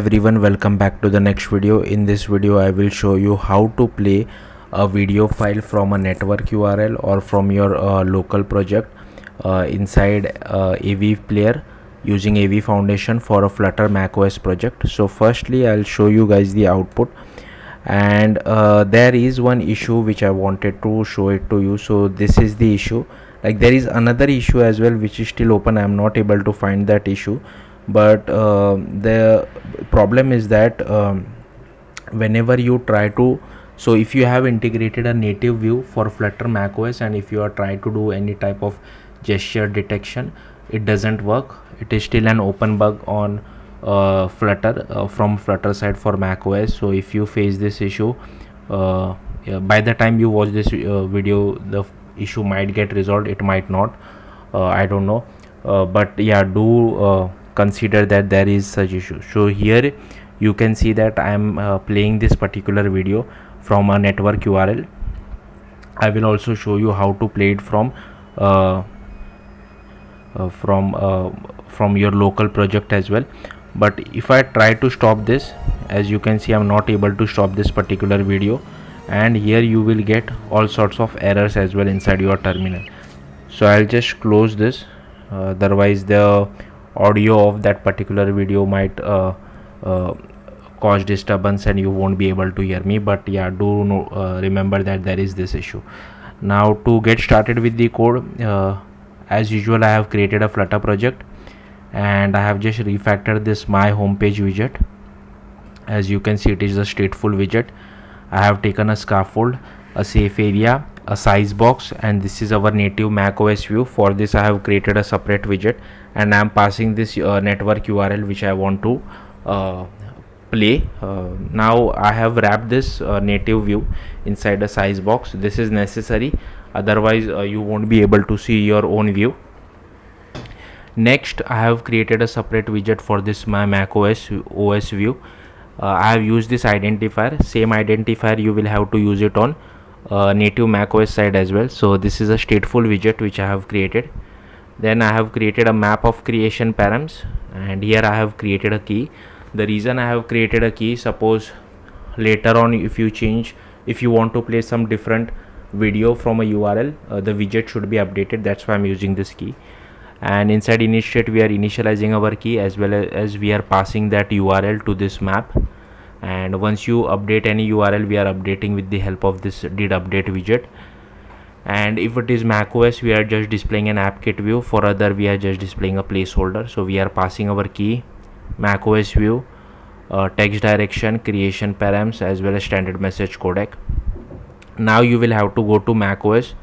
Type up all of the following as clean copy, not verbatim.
Everyone, welcome back to the next video. In this video I will show you how to play a video file from a network URL or from your local project inside AV player using AV Foundation for a Flutter macOS project. So firstly I'll show you guys the output, and there is one issue which I wanted to show it to you. So this is the issue. Like, there is another issue as well which is still open. I'm not able to find that issue, but the problem is that whenever you try to, so if you have integrated a native view for Flutter macOS and if you are trying to do any type of gesture detection, it doesn't work. It is still an open bug on Flutter from Flutter side for macOS. So if you face this issue, by the time you watch this video, the issue might get resolved, it might not. I don't know, but yeah, do consider that there is such issue. So here you can see that I am playing this particular video from a network URL. I will also show you how to play it from your local project as well. But if I try to stop this, as you can see, I'm not able to stop this particular video, and here you will get all sorts of errors as well inside your terminal. So I'll just close this, otherwise the audio of that particular video might cause disturbance and you won't be able to hear me. But yeah, do remember that there is this issue. Now to get started with the code, as usual I have created a Flutter project and I have just refactored this my homepage widget. As you can see, it is a stateful widget. I have taken a scaffold, a safe area, a size box, and this is our native macOS view. For this I have created a separate widget and I am passing this network URL which I want to play. Now I have wrapped this native view inside a size box. This is necessary, otherwise you won't be able to see your own view. Next, I have created a separate widget for this my macOS OS view. I have used this identifier. Same identifier you will have to use it on native macOS side as well. So this is a stateful widget which I have created. Then I have created a map of creation params, and here I have created a key. The reason I have created a key, suppose later on if you want to play some different video from a URL, the widget should be updated. That's why I'm using this key. And inside initiate we are initializing our key, as well as we are passing that URL to this map. And once you update any URL, we are updating with the help of this did update widget. And if it is macOS, we are just displaying an AppKit view. For other, we are just displaying a placeholder. So we are passing our key, macOS view, text direction, creation params, as well as standard message codec. Now you will have to go to macOS,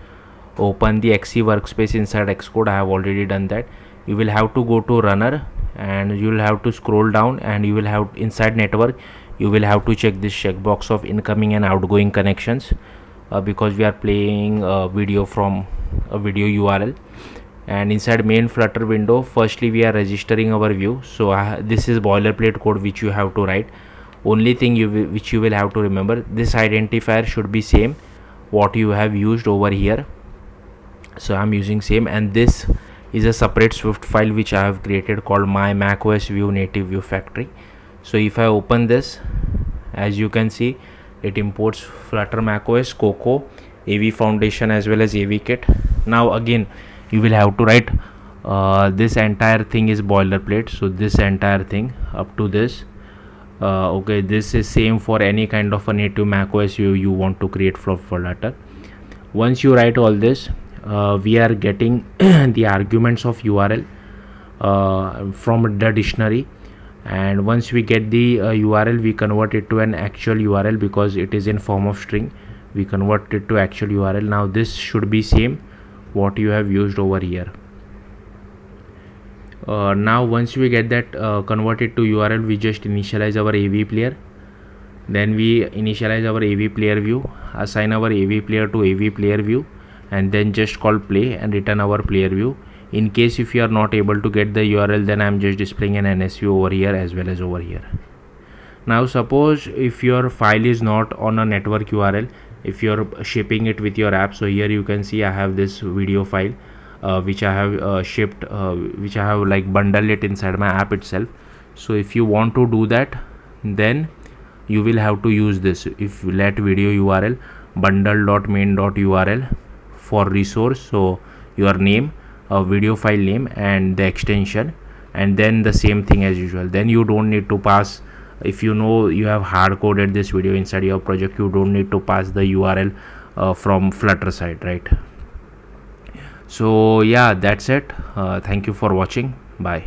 open the XC workspace inside Xcode. I have already done that. You will have to go to runner and you will have to scroll down, and you will have inside network you will have to check this checkbox of incoming and outgoing connections, because we are playing a video from a video URL. And inside main Flutter window, firstly we are registering our view. So this is boilerplate code which you have to write. Only thing which you will have to remember, this identifier should be same what you have used over here. So I'm using same, and this is a separate Swift file which I have created called my macOS view native view factory. So if I open this, as you can see, it imports Flutter macOS, Cocoa, AV Foundation, as well as AV Kit. Now again you will have to write this entire thing is boilerplate. So this entire thing up to this, okay, this is same for any kind of a native macOS view you want to create for Flutter. Once you write all this, we are getting the arguments of URL from the dictionary, and once we get the URL, we convert it to an actual URL because it is in form of string. We convert it to actual URL. Now this should be same what you have used over here. Now once we get that converted to URL, we just initialize our AV player. Then we initialize our AV player view, assign our AV player to AV player view, and then just call play and return our player view. In case if you are not able to get the URL, then I am just displaying an NS view over here as well as over here. Now suppose if your file is not on a network URL, if you are shipping it with your app, so here you can see I have this video file which I have shipped, which I have like bundled it inside my app itself. So if you want to do that, then you will have to use this. If let video URL bundle.main.url for resource, so your name, a video file name and the extension, and then the same thing as usual. Then you don't need to pass, if you know you have hard coded this video inside your project, you don't need to pass the URL from Flutter side, right? So yeah, that's it. Thank you for watching. Bye.